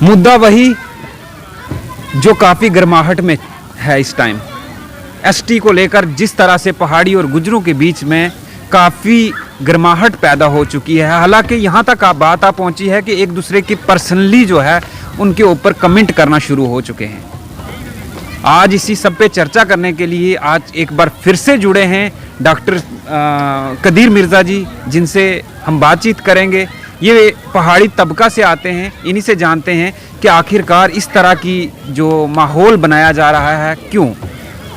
मुद्दा वही जो काफ़ी गर्माहट में है इस टाइम। एसटी को लेकर जिस तरह से पहाड़ी और गुजरों के बीच में काफ़ी गर्माहट पैदा हो चुकी है, हालांकि यहाँ तक बात आ पहुँची है कि एक दूसरे की पर्सनली जो है उनके ऊपर कमेंट करना शुरू हो चुके हैं। आज इसी सब पे चर्चा करने के लिए आज एक बार फिर से जुड़े हैं डॉक्टर कदीर मिर्ज़ा जी, जिनसे हम बातचीत करेंगे। ये पहाड़ी तबका से आते हैं, इन्हीं से जानते हैं कि आखिरकार इस तरह की जो माहौल बनाया जा रहा है क्यों,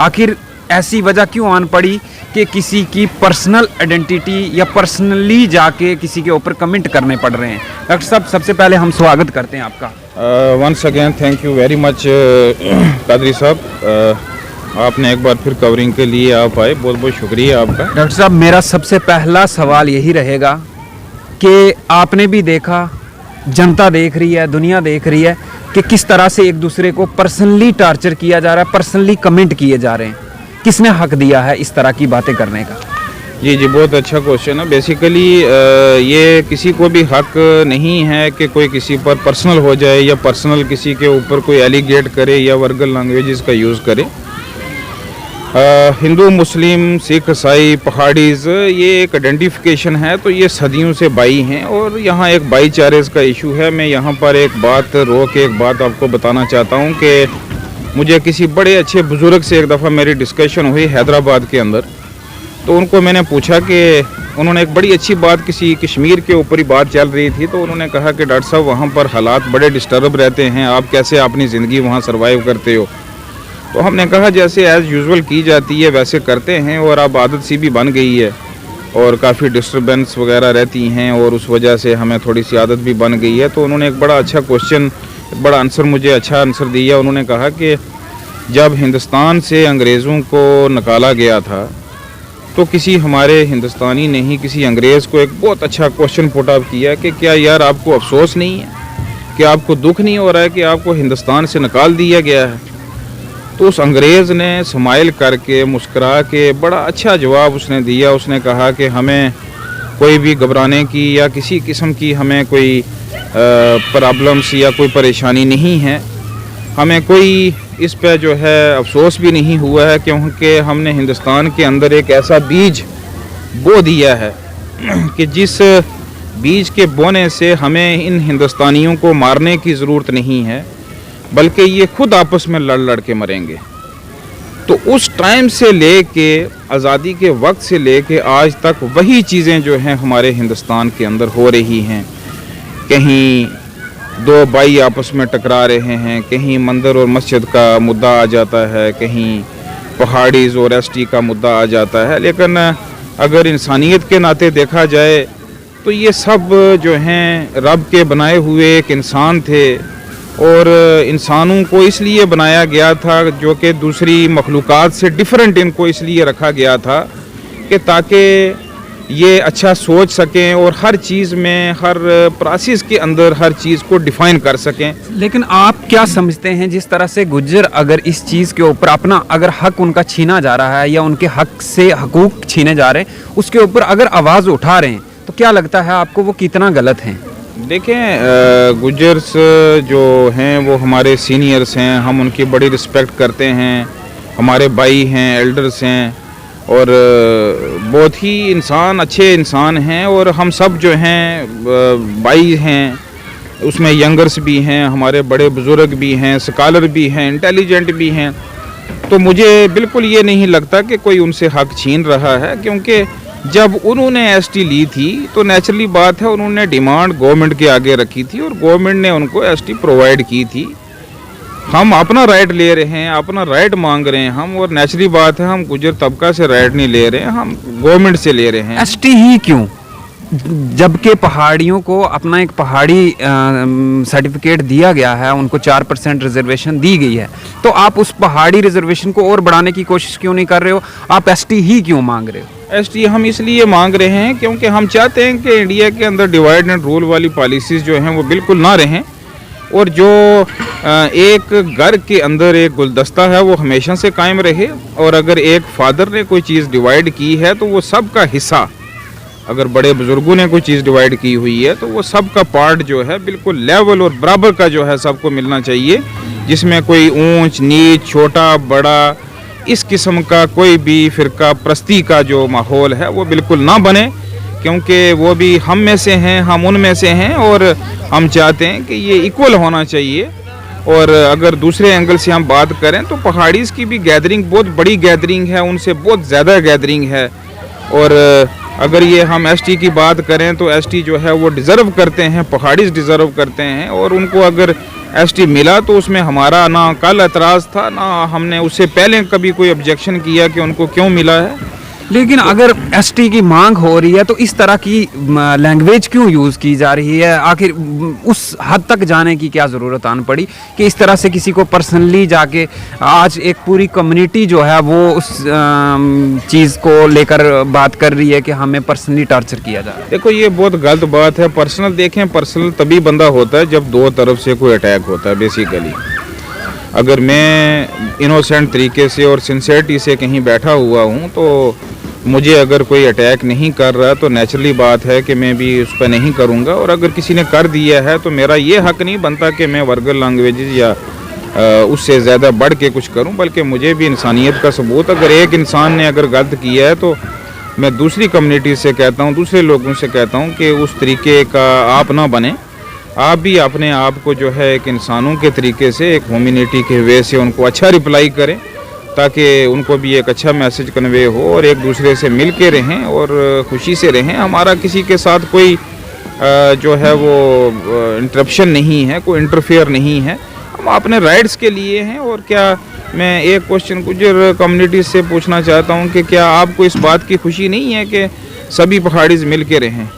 आखिर ऐसी वजह क्यों आन पड़ी कि किसी की पर्सनल आइडेंटिटी या पर्सनली जाके किसी के ऊपर कमेंट करने पड़ रहे हैं। डॉक्टर साहब, सबसे पहले हम स्वागत करते हैं आपका। Once again thank you very much Qadri साहब, आपने एक बार फिर कवरिंग के लिए आप आए, बहुत बहुत शुक्रिया आपका। डॉक्टर साहब, मेरा सबसे पहला सवाल यही रहेगा कि आपने भी देखा, जनता देख रही है, दुनिया देख रही है कि किस तरह से एक दूसरे को पर्सनली टार्चर किया जा रहा है, पर्सनली कमेंट किए जा रहे हैं। किसने हक दिया है इस तरह की बातें करने का? जी, बहुत अच्छा क्वेश्चन है। बेसिकली ये किसी को भी हक नहीं है कि कोई किसी पर पर्सनल हो जाए या पर्सनल किसी के ऊपर कोई एलिगेट करे या वर्गल लैंग्वेजेस का यूज़ करे। हिंदू, मुस्लिम, सिख, ईसाई, पहाड़ीज़, ये एक आइडेंटिफिकेशन है, तो ये सदियों से भाई हैं और यहाँ एक भाईचारे का इशू है। मैं यहाँ पर एक बात एक बात आपको बताना चाहता हूँ कि मुझे किसी बड़े अच्छे बुज़ुर्ग से एक दफ़ा मेरी डिस्कशन हुई हैदराबाद के अंदर, तो उनको मैंने पूछा कि उन्होंने एक बड़ी अच्छी बात, किसी कश्मीर के ऊपर ही बात चल रही थी, तो उन्होंने कहा कि डॉक्टर साहब वहाँ पर हालात बड़े डिस्टर्ब रहते हैं, आप कैसे अपनी ज़िंदगी वहाँ सर्वाइव करते हो? तो हमने कहा जैसे एज़ यूजुअल की जाती है वैसे करते हैं, और अब आदत सी भी बन गई है और काफ़ी डिस्टर्बेंस वगैरह रहती हैं और उस वजह से हमें थोड़ी सी आदत भी बन गई है। तो उन्होंने एक बड़ा अच्छा क्वेश्चन, बड़ा आंसर, मुझे अच्छा आंसर दिया। उन्होंने कहा कि जब हिंदुस्तान से अंग्रेज़ों को निकाला गया था तो किसी हमारे हिंदुस्तानी ने ही किसी अंग्रेज़ को एक बहुत अच्छा क्वेश्चन पुट अप किया कि क्या यार आपको अफसोस नहीं है, कि आपको दुख नहीं हो रहा है कि आपको हिंदुस्तान से निकाल दिया गया है? तो उस अंग्रेज़ ने स्माइल करके, मुस्करा के बड़ा अच्छा जवाब उसने दिया। उसने कहा कि हमें कोई भी घबराने की या किसी किस्म की हमें कोई प्रॉब्लम्स या कोई परेशानी नहीं है, हमें कोई इस पे जो है अफसोस भी नहीं हुआ है, क्योंकि हमने हिंदुस्तान के अंदर एक ऐसा बीज बो दिया है कि जिस बीज के बोने से हमें इन हिंदुस्तानियों को मारने की ज़रूरत नहीं है, बल्कि ये खुद आपस में लड़ के मरेंगे। तो उस टाइम से लेके आज़ादी के वक्त से लेके आज तक वही चीज़ें जो हैं हमारे हिंदुस्तान के अंदर हो रही हैं। कहीं दो भाई आपस में टकरा रहे हैं, कहीं मंदिर और मस्जिद का मुद्दा आ जाता है, कहीं पहाड़ीज़ और एसटी का मुद्दा आ जाता है। लेकिन अगर इंसानियत के नाते देखा जाए तो ये सब जो हैं रब के बनाए हुए एक इंसान थे, और इंसानों को इसलिए बनाया गया था जो कि दूसरी मखलूक़ात से डिफरेंट इनको इसलिए रखा गया था कि ताकि ये अच्छा सोच सकें और हर चीज़ में, हर प्रोसेस के अंदर हर चीज़ को डिफ़ाइन कर सकें। लेकिन आप क्या समझते हैं, जिस तरह से गुज्जर अगर इस चीज़ के ऊपर अपना अगर हक उनका छीना जा रहा है या उनके हक से हकूक़ छीने जा रहे हैं, उसके ऊपर अगर आवाज़ उठा रहे हैं, तो क्या लगता है आपको वो कितना गलत हैं? देखें, गुज्जर्स जो हैं वो हमारे सीनियर्स हैं, हम उनकी बड़ी रिस्पेक्ट करते हैं, हमारे भाई हैं, एल्डर्स हैं, और बहुत ही इंसान, अच्छे इंसान हैं, और हम सब जो हैं भाई हैं, उसमें यंगर्स भी हैं, हमारे बड़े बुज़ुर्ग भी हैं, स्कॉलर भी हैं, इंटेलिजेंट भी हैं। तो मुझे बिल्कुल ये नहीं लगता कि कोई उनसे हक छीन रहा है, क्योंकि जब उन्होंने एसटी ली थी तो नेचुरली बात है उन्होंने डिमांड गवर्नमेंट के आगे रखी थी और गवर्नमेंट ने उनको एसटी प्रोवाइड की थी। हम अपना राइट ले रहे हैं, अपना राइट मांग रहे हैं हम, और नेचुरली बात है हम गुजर तबका से राइट नहीं ले रहे हैं, हम गवर्नमेंट से ले रहे हैं। एसटी ही क्यों, जबकि पहाड़ियों को अपना एक पहाड़ी सर्टिफिकेट दिया गया है, उनको 4% रिजर्वेशन दी गई है, तो आप उस पहाड़ी रिजर्वेशन को और बढ़ाने की कोशिश क्यों नहीं कर रहे हो? आप एसटी ही क्यों मांग रहे हो? एसटी हम इसलिए मांग रहे हैं क्योंकि हम चाहते हैं कि इंडिया के अंदर डिवाइड एंड रूल वाली पॉलिसीज़ जो हैं वो बिल्कुल ना रहें, और जो एक घर के अंदर एक गुलदस्ता है वो हमेशा से कायम रहे, और अगर एक फादर ने कोई चीज़ डिवाइड की है तो वो सब का हिस्सा अगर बड़े बुजुर्गों ने कोई चीज़ डिवाइड की हुई है तो वो सब का पार्ट जो है बिल्कुल लेवल और बराबर का जो है सबको मिलना चाहिए, जिसमें कोई ऊंच नीच छोटा बड़ा इस किस्म का कोई भी फिरका प्रस्ती का जो माहौल है वो बिल्कुल ना बने, क्योंकि वो भी हम में से हैं, हम उन में से हैं और हम चाहते हैं कि ये इक्वल होना चाहिए। और अगर दूसरे एंगल से हम बात करें तो पहाड़ीज़ की भी गैदरिंग बहुत बड़ी गैदरिंग है, उनसे बहुत ज़्यादा गैदरिंग है। और अगर ये हम एसटी की बात करें तो एसटी जो है वो डिज़र्व करते हैं, पहाड़ीज़ डिज़र्व करते हैं, और उनको अगर एसटी मिला तो उसमें हमारा ना कल एतराज़ था, ना हमने उससे पहले कभी कोई ऑब्जेक्शन किया कि उनको क्यों मिला है। लेकिन अगर एसटी की मांग हो रही है तो इस तरह की लैंग्वेज क्यों यूज़ की जा रही है? आखिर उस हद तक जाने की क्या ज़रूरत आन पड़ी कि इस तरह से किसी को पर्सनली जाके आज एक पूरी कम्युनिटी जो है वो उस चीज़ को लेकर बात कर रही है कि हमें पर्सनली टॉर्चर किया जा रहा है? देखो ये बहुत गलत बात है। पर्सनल देखें, पर्सनल तभी बंदा होता है जब दो तरफ से कोई अटैक होता है। बेसिकली अगर मैं इनोसेंट तरीके से और सिंसेरिटी से कहीं बैठा हुआ हूँ तो मुझे अगर कोई अटैक नहीं कर रहा तो नेचुरली बात है कि मैं भी उस पर नहीं करूँगा। और अगर किसी ने कर दिया है तो मेरा ये हक नहीं बनता कि मैं वर्गल लैंग्वेजेस या उससे ज़्यादा बढ़ के कुछ करूँ, बल्कि मुझे भी इंसानियत का सबूत, अगर एक इंसान ने अगर गलत किया है तो मैं दूसरी कम्युनिटी से कहता हूँ, दूसरे लोगों से कहता हूँ कि उस तरीके का आप ना बने। आप भी अपने आप को जो है एक इंसानों के तरीके से, एक ह्यूमैनिटी के वे से उनको अच्छा रिप्लाई करें, ताकि उनको भी एक अच्छा मैसेज कन्वे हो और एक दूसरे से मिल के रहें और खुशी से रहें। हमारा किसी के साथ कोई जो है वो इंटरप्शन नहीं है, कोई इंटरफेयर नहीं है, हम अपने राइट्स के लिए हैं। और क्या मैं एक क्वेश्चन गुजर कम्युनिटी से पूछना चाहता हूँ कि क्या आपको इस बात की खुशी नहीं है कि सभी पहाड़ीज़ मिल के रहें?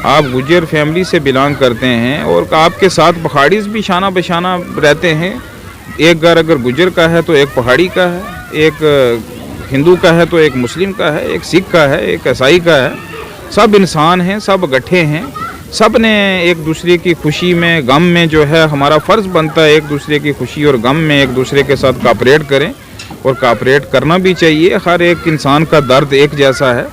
आप गुजर फैमिली से बिलोंग करते हैं और आपके साथ पहाड़ीज़ भी शाना बशाना रहते हैं। एक घर अगर गुजर का है तो एक पहाड़ी का है, एक हिंदू का है तो एक मुस्लिम का है, एक सिख का है, एक ईसाई का है। सब इंसान हैं, सब गट्ठे हैं, सब ने एक दूसरे की खुशी में गम में जो है हमारा फ़र्ज़ बनता है एक दूसरे की खुशी और गम में एक दूसरे के साथ कोऑपरेट करें, और कोऑपरेट करना भी चाहिए। हर एक इंसान का दर्द एक जैसा है।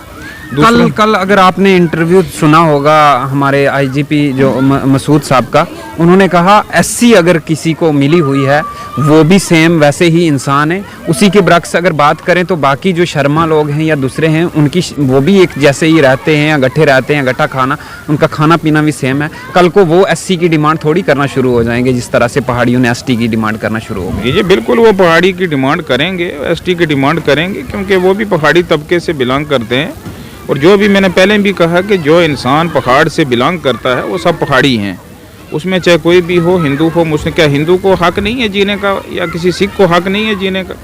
कल अगर आपने इंटरव्यू सुना होगा हमारे आईजीपी जो मसूद साहब का, उन्होंने कहा एससी अगर किसी को मिली हुई है वो भी सेम वैसे ही इंसान है। उसी के बरक्स अगर बात करें तो बाकी जो शर्मा लोग हैं या दूसरे हैं उनकी वो भी एक जैसे ही रहते हैं या गट्ठे रहते हैं, गट्ठा खाना, उनका खाना पीना भी सेम है। कल को वो एससी की डिमांड थोड़ी करना शुरू हो जाएंगे जिस तरह से पहाड़ियों ने एसटी की डिमांड करना शुरू हो गई। जी बिल्कुल, वो पहाड़ी की डिमांड करेंगे, एसटी की डिमांड करेंगे, क्योंकि वो भी पहाड़ी तबके से बिलोंग करते हैं। और जो भी मैंने पहले भी कहा कि जो इंसान पहाड़ से बिलोंग करता है वो सब पहाड़ी हैं, उसमें चाहे कोई भी हो, हिंदू हो मुस्लिम। क्या हिंदू को हक नहीं है जीने का, या किसी सिख को हक नहीं है जीने का,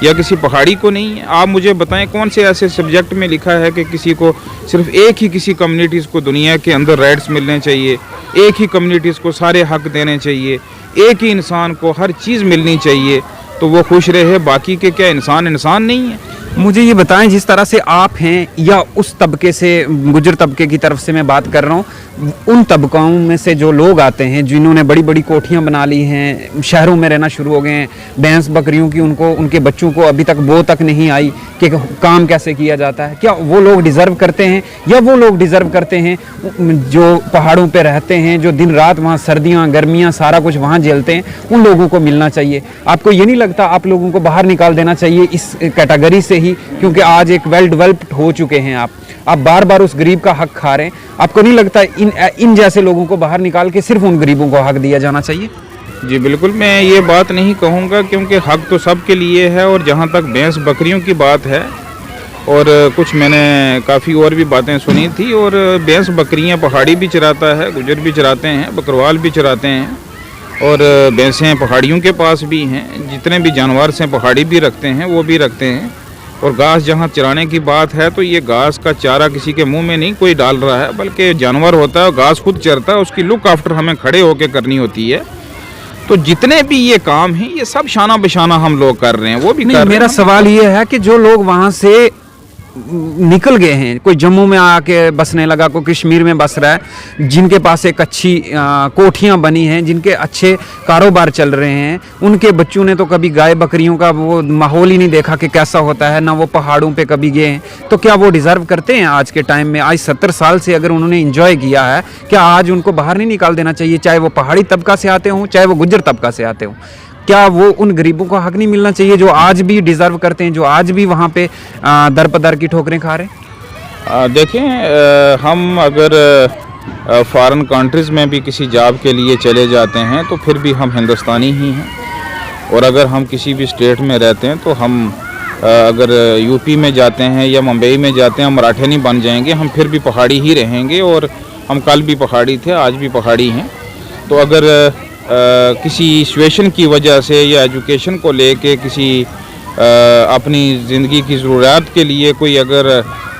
या किसी पहाड़ी को नहीं है? आप मुझे बताएं कौन से ऐसे सब्जेक्ट में लिखा है कि किसी को सिर्फ एक ही किसी कम्युनिटीज़ को दुनिया के अंदर राइट्स मिलने चाहिए, एक ही कम्युनिटीज़ को सारे हक देने चाहिए, एक ही इंसान को हर चीज़ मिलनी चाहिए तो वो खुश रहे, बाकी के क्या इंसान नहीं है? मुझे ये बताएं, जिस तरह से आप हैं या उस तबके से, गुजर तबके की तरफ से मैं बात कर रहा हूँ, उन तबकों में से जो लोग आते हैं जिन्होंने बड़ी बड़ी कोठियाँ बना ली हैं, शहरों में रहना शुरू हो गए हैं, भैंस बकरियों की उनको, उनके बच्चों को अभी तक वो तक नहीं आई कि काम कैसे किया जाता है, क्या वो लोग डिज़र्व करते हैं? या वो लोग डिज़र्व करते हैं जो पहाड़ों पर रहते हैं, जो दिन रात वहाँ सर्दियाँ गर्मियाँ सारा कुछ वहाँ झेलते हैं, उन लोगों को मिलना चाहिए? आपको ये नहीं लगता आप लोगों को बाहर निकाल देना चाहिए इस कैटेगरी से, क्योंकि आज एक वेल डेवलप्ड हो चुके हैं आप बार बार उस गरीब का हक खा रहे हैं? आपको नहीं लगता इन जैसे लोगों को बाहर निकाल के सिर्फ उन गरीबों को हक दिया जाना चाहिए? जी बिल्कुल, मैं ये बात नहीं कहूँगा, क्योंकि हक तो सबके लिए है। और जहाँ तक भैंस बकरियों की बात है, और कुछ मैंने काफ़ी और भी बातें सुनी थी, और भैंस बकरियाँ पहाड़ी भी चराता है, गुजर भी चराते हैं, बकरवाल भी चराते हैं, और भैंसें पहाड़ियों के पास भी हैं। जितने भी जानवर से पहाड़ी भी रखते हैं वो भी रखते हैं। और घास जहाँ चराने की बात है तो ये घास का चारा किसी के मुंह में नहीं कोई डाल रहा है, बल्कि जानवर होता है, घास खुद चरता है, उसकी लुक आफ्टर हमें खड़े होकर करनी होती है। तो जितने भी ये काम हैं ये सब शाना बशाना हम लोग कर रहे हैं, वो भी नहीं, मेरा सवाल ये है कि जो लोग वहाँ से निकल गए हैं, कोई जम्मू में आके बसने लगा, कोई कश्मीर में बस रहा है, जिनके पास एक अच्छी कोठियाँ बनी हैं, जिनके अच्छे कारोबार चल रहे हैं, उनके बच्चों ने तो कभी गाय बकरियों का वो माहौल ही नहीं देखा कि कैसा होता है, ना वो पहाड़ों पे कभी गए हैं, तो क्या वो डिज़र्व करते हैं आज के टाइम में? आज 70 साल से अगर उन्होंने इंजॉय किया है, क्या आज उनको बाहर नहीं निकाल देना चाहिए? चाहे वो पहाड़ी तबका से आते हों, चाहे वो गुज्जर तबका से आते हों, क्या वो उन गरीबों को हक नहीं मिलना चाहिए जो आज भी डिज़र्व करते हैं, जो आज भी वहाँ पे दर पदर की ठोकरें खा रहे हैं? देखें, हम अगर फॉरेन कंट्रीज़ में भी किसी जॉब के लिए चले जाते हैं तो फिर भी हम हिंदुस्तानी ही हैं, और अगर हम किसी भी स्टेट में रहते हैं तो हम अगर यूपी में जाते हैं या मुंबई में जाते हैं, हम मराठे नहीं बन जाएंगे, हम फिर भी पहाड़ी ही रहेंगे, और हम कल भी पहाड़ी थे, आज भी पहाड़ी हैं। तो अगर किसी सिचुएशन की वजह से या एजुकेशन को लेके किसी अपनी ज़िंदगी की ज़रूरत के लिए कोई अगर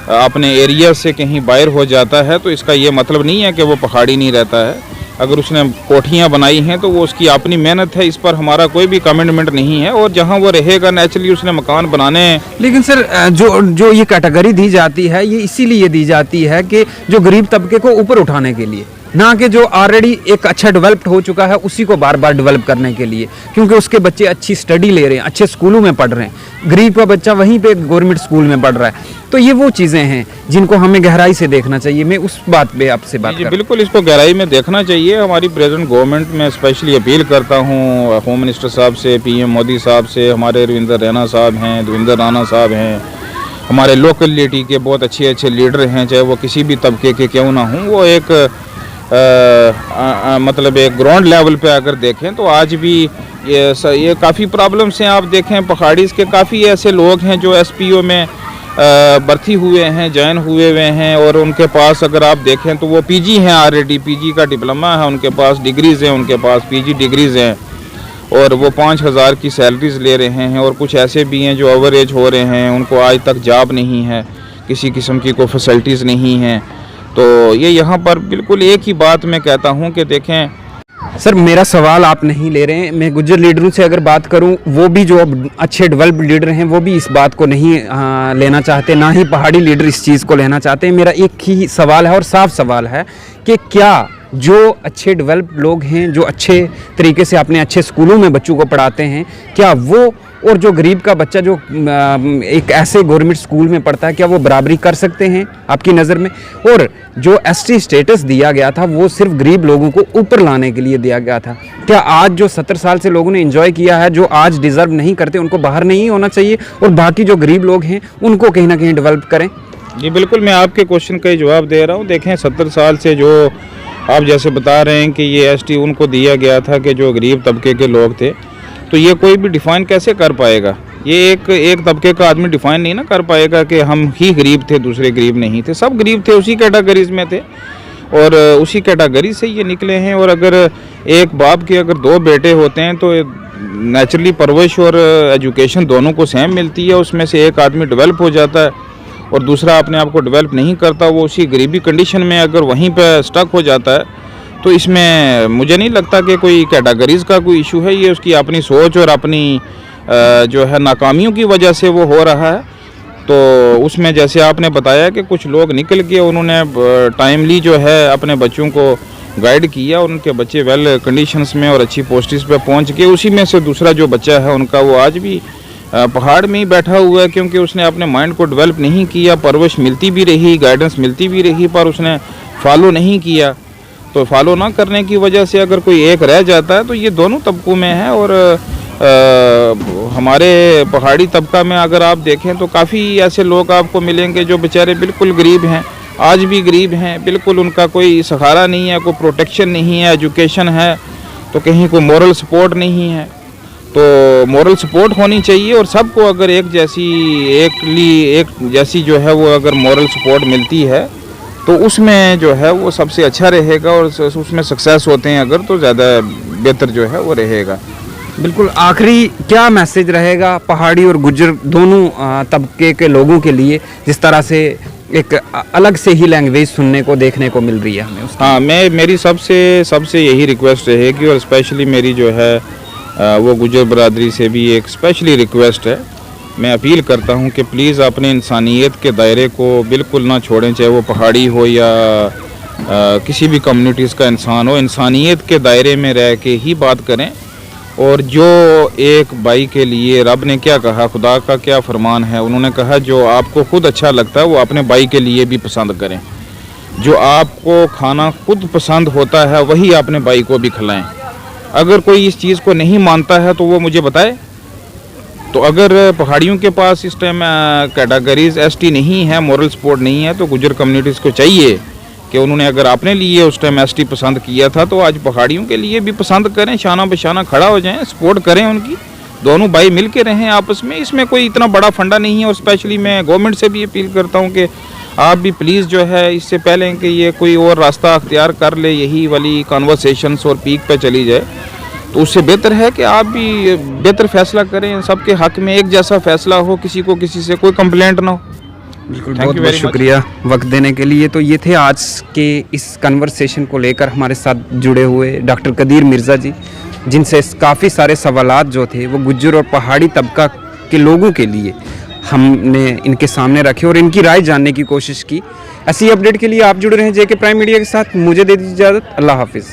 अपने एरिया से कहीं बाहर हो जाता है तो इसका ये मतलब नहीं है कि वो पहाड़ी नहीं रहता है। अगर उसने कोठियाँ बनाई हैं तो वो उसकी अपनी मेहनत है, इस पर हमारा कोई भी कमेंटमेंट नहीं है, और जहाँ वो रहेगा नेचुरली उसने मकान बनाने। लेकिन सर, जो ये कैटेगरी दी जाती है, ये इसीलिए दी जाती है कि जो गरीब तबके को ऊपर उठाने के लिए, ना कि जो ऑलरेडी एक अच्छा डेवलप्ड हो चुका है उसी को बार बार डेवलप करने के लिए, क्योंकि उसके बच्चे अच्छी स्टडी ले रहे हैं, अच्छे स्कूलों में पढ़ रहे हैं, गरीब का बच्चा वहीं पे गवर्नमेंट स्कूल में पढ़ रहा है। तो ये वो चीज़ें हैं जिनको हमें गहराई से देखना चाहिए। मैं उस बात पे आपसे बात कर बिल्कुल, इसको गहराई में देखना चाहिए। हमारी प्रेजेंट गवर्नमेंट में स्पेशली अपील करता हूँ होम मिनिस्टर साहब से, पीएम मोदी साहब से, हमारे रविंदर रैना साहब हैं, देवेंद्र राणा साहब हैं, हमारे लोकलिटी के बहुत अच्छे अच्छे लीडर हैं, चाहे वो किसी भी तबके के क्यों ना हों, वो एक मतलब एक ग्राउंड लेवल पे अगर देखें तो आज भी ये काफ़ी प्रॉब्लम्स हैं। आप देखें पहाड़ीज़ के काफ़ी ऐसे लोग हैं जो एसपीओ में भर्ती हुए हैं, ज्वाइन हुए हैं, और उनके पास अगर आप देखें तो वो पीजी हैं, ऑलरेडी पीजी का डिप्लोमा है उनके पास, डिग्रीज़ हैं उनके पास, पीजी डिग्रीज़ हैं, और वो 5,000 की सैलरीज़ ले रहे हैं। और कुछ ऐसे भी हैं जो ओवर एज हो रहे हैं, उनको आज तक जॉब नहीं है, किसी किस्म की कोई फैसिलिटीज़ नहीं हैं। तो ये यहाँ पर बिल्कुल एक ही बात मैं कहता हूँ कि देखें सर, मेरा सवाल आप नहीं ले रहे हैं। मैं गुज्जर लीडरों से अगर बात करूं, वो भी जो अब अच्छे डेवलप्ड लीडर हैं वो भी इस बात को नहीं लेना चाहते, ना ही पहाड़ी लीडर इस चीज़ को लेना चाहते हैं। मेरा एक ही सवाल है और साफ सवाल है कि क्या जो अच्छे डेवलप्ड लोग हैं, जो अच्छे तरीके से अपने अच्छे स्कूलों में बच्चों को पढ़ाते हैं, क्या वो और जो गरीब का बच्चा जो एक ऐसे गवर्नमेंट स्कूल में पढ़ता है, क्या वो बराबरी कर सकते हैं आपकी नज़र में? और जो एसटी स्टेटस दिया गया था वो सिर्फ गरीब लोगों को ऊपर लाने के लिए दिया गया था। क्या आज जो 70 साल से लोगों ने एंजॉय किया है, जो आज डिज़र्व नहीं करते, उनको बाहर नहीं होना चाहिए, और बाकी जो गरीब लोग हैं उनको कहीं ना कहीं डेवलप करें? जी बिल्कुल, मैं आपके क्वेश्चन का ही जवाब दे रहा हूँ। देखें 70 साल से जो आप जैसे बता रहे हैं कि ये एसटी उनको दिया गया था कि जो गरीब तबके के लोग थे, तो ये कोई भी डिफ़ाइन कैसे कर पाएगा? ये एक तबके का आदमी डिफ़ाइन नहीं ना कर पाएगा कि हम ही गरीब थे, दूसरे गरीब नहीं थे। सब गरीब थे, उसी कैटेगरीज में थे, और उसी कैटेगरी से ये निकले हैं। और अगर एक बाप के अगर 2 बेटे होते हैं तो नेचुरली परवरिश और एजुकेशन दोनों को सेम मिलती है। उसमें से एक आदमी डेवलप हो जाता है और दूसरा अपने आप को डेवलप नहीं करता, वो उसी गरीबी कंडीशन में अगर वहीं पर स्टक हो जाता है। तो इसमें मुझे नहीं लगता कि कोई कैटेगरीज़ का कोई इशू है, ये उसकी अपनी सोच और अपनी जो है नाकामियों की वजह से वो हो रहा है। तो उसमें जैसे आपने बताया कि कुछ लोग निकल के उन्होंने टाइमली जो है अपने बच्चों को गाइड किया, और उनके बच्चे वेल कंडीशंस में और अच्छी पोस्टिस पे पहुंच के, उसी में से दूसरा जो बच्चा है उनका वो आज भी पहाड़ में ही बैठा हुआ है, क्योंकि उसने अपने माइंड को डेवलप नहीं किया। परवरिश मिलती भी रही, गाइडेंस मिलती भी रही, पर उसने फॉलो नहीं किया। तो फॉलो ना करने की वजह से अगर कोई एक रह जाता है तो ये दोनों तबकों में है। और हमारे पहाड़ी तबका में अगर आप देखें तो काफ़ी ऐसे लोग आपको मिलेंगे जो बेचारे बिल्कुल गरीब हैं, आज भी गरीब हैं, बिल्कुल उनका कोई सहारा नहीं है, कोई प्रोटेक्शन नहीं है। एजुकेशन है तो कहीं कोई मॉरल सपोर्ट नहीं है। तो मॉरल सपोर्ट होनी चाहिए, और सबको अगर एक जैसी जो है वो अगर मॉरल सपोर्ट मिलती है तो उसमें जो है वो सबसे अच्छा रहेगा, और उसमें सक्सेस होते हैं अगर तो ज़्यादा बेहतर जो है वो रहेगा। बिल्कुल, आखिरी क्या मैसेज रहेगा पहाड़ी और गुज्जर दोनों तबके के लोगों के लिए, जिस तरह से एक अलग से ही लैंग्वेज सुनने को देखने को मिल रही है हमें? हाँ, मेरी सबसे यही रिक्वेस्ट रहेगी, और स्पेशली मेरी जो है वो गुज्जर बरादरी से भी एक स्पेशली रिक्वेस्ट है मैं अपील करता हूं कि प्लीज़ अपने इंसानियत के दायरे को बिल्कुल ना छोड़ें, चाहे वो पहाड़ी हो या किसी भी कम्युनिटीज़ का इंसान हो, इंसानियत के दायरे में रह के ही बात करें। और जो एक भाई के लिए रब ने क्या कहा, खुदा का क्या फरमान है, उन्होंने कहा जो आपको खुद अच्छा लगता है वो अपने भाई के लिए भी पसंद करें। जो आपको खाना खुद पसंद होता है वही अपने भाई को भी खिलाएं। अगर कोई इस चीज़ को नहीं मानता है तो वो मुझे बताए। तो अगर पहाड़ियों के पास इस टाइम कैटेगरीज एसटी नहीं है, मॉरल सपोर्ट नहीं है, तो गुजर कम्युनिटीज़ को चाहिए कि उन्होंने अगर अपने लिए उस टाइम एसटी पसंद किया था तो आज पहाड़ियों के लिए भी पसंद करें, शाना बशाना खड़ा हो जाएं, सपोर्ट करें उनकी, दोनों भाई मिल के रहें आपस में। इसमें कोई इतना बड़ा फंडा नहीं है। और स्पेशली मैं गवर्नमेंट से भी अपील करता हूँ कि आप भी प्लीज़ जो है इससे पहले कि ये कोई और रास्ता अख्तियार कर ले, यही वाली कॉन्वर्सेशंस और पीक पे चली जाए, तो उससे बेहतर है कि आप भी बेहतर फैसला करें, सबके हक में एक जैसा फैसला हो, किसी को किसी से कोई कंप्लेंट ना हो। बिल्कुल, Thank बहुत you बहुत very much. शुक्रिया वक्त देने के लिए। तो ये थे आज के इस कन्वर्सेशन को लेकर हमारे साथ जुड़े हुए डॉक्टर कदीर मिर्ज़ा जी, जिनसे काफ़ी सारे सवालात जो थे वो गुज्जर और पहाड़ी तबका के लोगों के लिए हमने इनके सामने रखे और इनकी राय जानने की कोशिश की। ऐसी अपडेट के लिए आप जुड़े रहें जेके प्राइम मीडिया के साथ। मुझे दे दीजिए इजाज़त। अल्लाह हाफिज़।